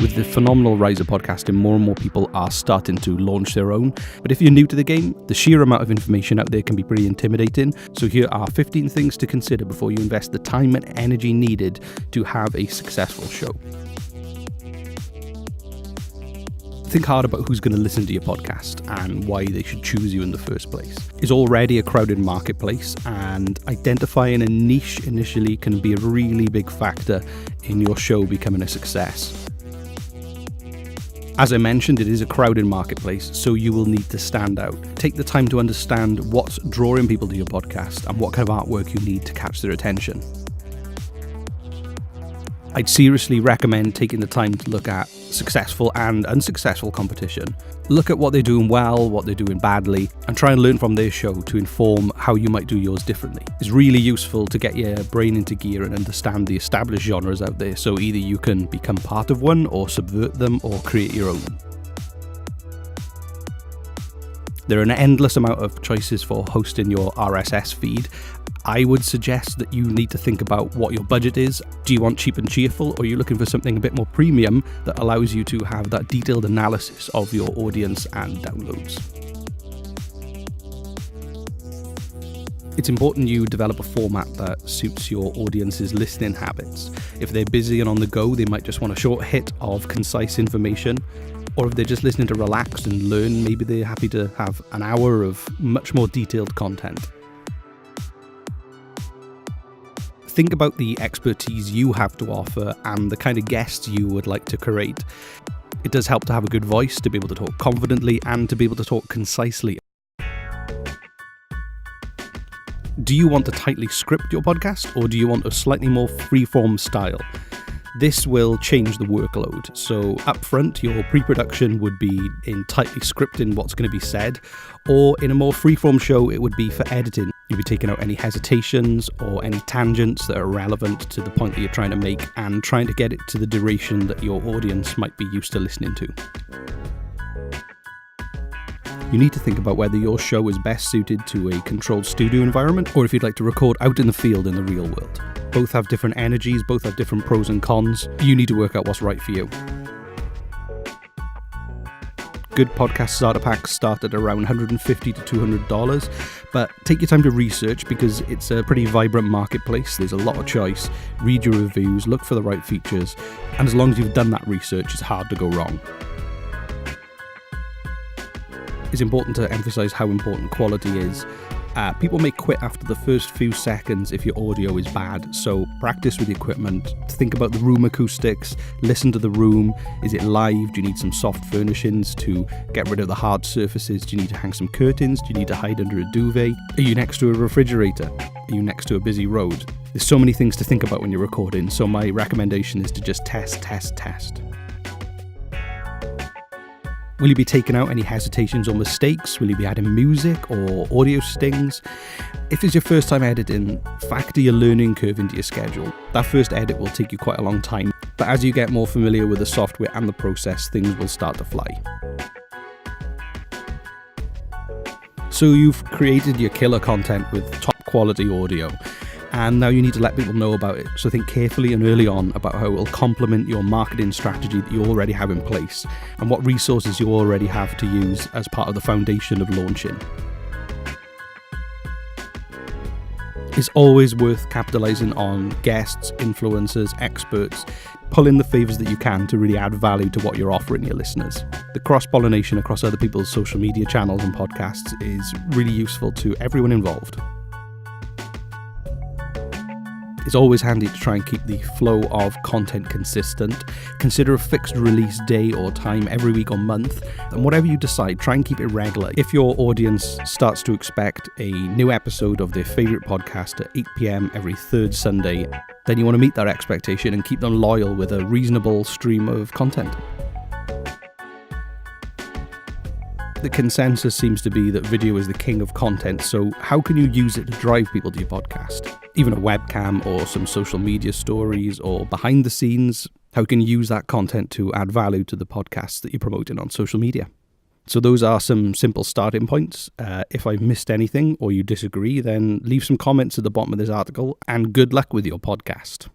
With the phenomenal rise of podcasting, more and more people are starting to launch their own. But if you're new to the game, the sheer amount of information out there can be pretty intimidating. So here are 15 things to consider before you invest the time and energy needed to have a successful show. Think hard about who's going to listen to your podcast and why they should choose you in the first place. It's already a crowded marketplace, and identifying a niche initially can be a really big factor in your show becoming a success. As I mentioned, it is a crowded marketplace, so you will need to stand out. Take the time to understand what's drawing people to your podcast and what kind of artwork you need to catch their attention. I'd seriously recommend taking the time to look at successful and unsuccessful competition. Look at what they're doing well, what they're doing badly, and try and learn from their show to inform how you might do yours differently. It's really useful to get your brain into gear and understand the established genres out there, so either you can become part of one or subvert them or create your own. There are an endless amount of choices for hosting your RSS feed. I would suggest that you need to think about what your budget is. Do you want cheap and cheerful, or are you looking for something a bit more premium that allows you to have that detailed analysis of your audience and downloads? It's important you develop a format that suits your audience's listening habits. If they're busy and on the go, they might just want a short hit of concise information. Or if they're just listening to relax and learn, maybe they're happy to have an hour of much more detailed content. Think about the expertise you have to offer and the kind of guests you would like to create. It does help to have a good voice, to be able to talk confidently and to be able to talk concisely. Do you want to tightly script your podcast, or do you want a slightly more free-form style? This will change the workload. So up front, your pre-production would be in tightly scripting what's going to be said, or in a more free-form show, it would be for editing. You'll be taking out any hesitations or any tangents that are relevant to the point that you're trying to make and trying to get it to the duration that your audience might be used to listening to. You need to think about whether your show is best suited to a controlled studio environment or if you'd like to record out in the field in the real world. Both have different energies, both have different pros and cons. You need to work out what's right for you. Good podcast starter packs start at around $150 to $200, but take your time to research because it's a pretty vibrant marketplace. There's a lot of choice. Read your reviews, look for the right features, and as long as you've done that research, it's hard to go wrong. It's important to emphasize how important quality is. People may quit after the first few seconds if your audio is bad, so practice with the equipment. Think about the room acoustics, listen to the room. Is it live? Do you need some soft furnishings to get rid of the hard surfaces? Do you need to hang some curtains? Do you need to hide under a duvet? Are you next to a refrigerator? Are you next to a busy road? There's so many things to think about when you're recording, so my recommendation is to just test. Will you be taking out any hesitations or mistakes? Will you be adding music or audio stings? If it's your first time editing, factor your learning curve into your schedule. That first edit will take you quite a long time, but as you get more familiar with the software and the process, things will start to fly. So you've created your killer content with top quality audio, and now you need to let people know about it. So think carefully and early on about how it will complement your marketing strategy that you already have in place and what resources you already have to use as part of the foundation of launching. It's always worth capitalizing on guests, influencers, experts. Pull in the favors that you can to really add value to what you're offering your listeners. The cross-pollination across other people's social media channels and podcasts is really useful to everyone involved. It's always handy to try and keep the flow of content consistent. Consider a fixed release day or time every week or month, and whatever you decide, try and keep it regular. If your audience starts to expect a new episode of their favourite podcast at 8 p.m. every third Sunday, then you want to meet that expectation and keep them loyal with a reasonable stream of content. The consensus seems to be that video is the king of content, so how can you use it to drive people to your podcast? Even a webcam or some social media stories or behind the scenes, how can you use that content to add value to the podcasts that you're promoting on social media? So those are some simple starting points. If I've missed anything or you disagree, then leave some comments at the bottom of this article, and good luck with your podcast.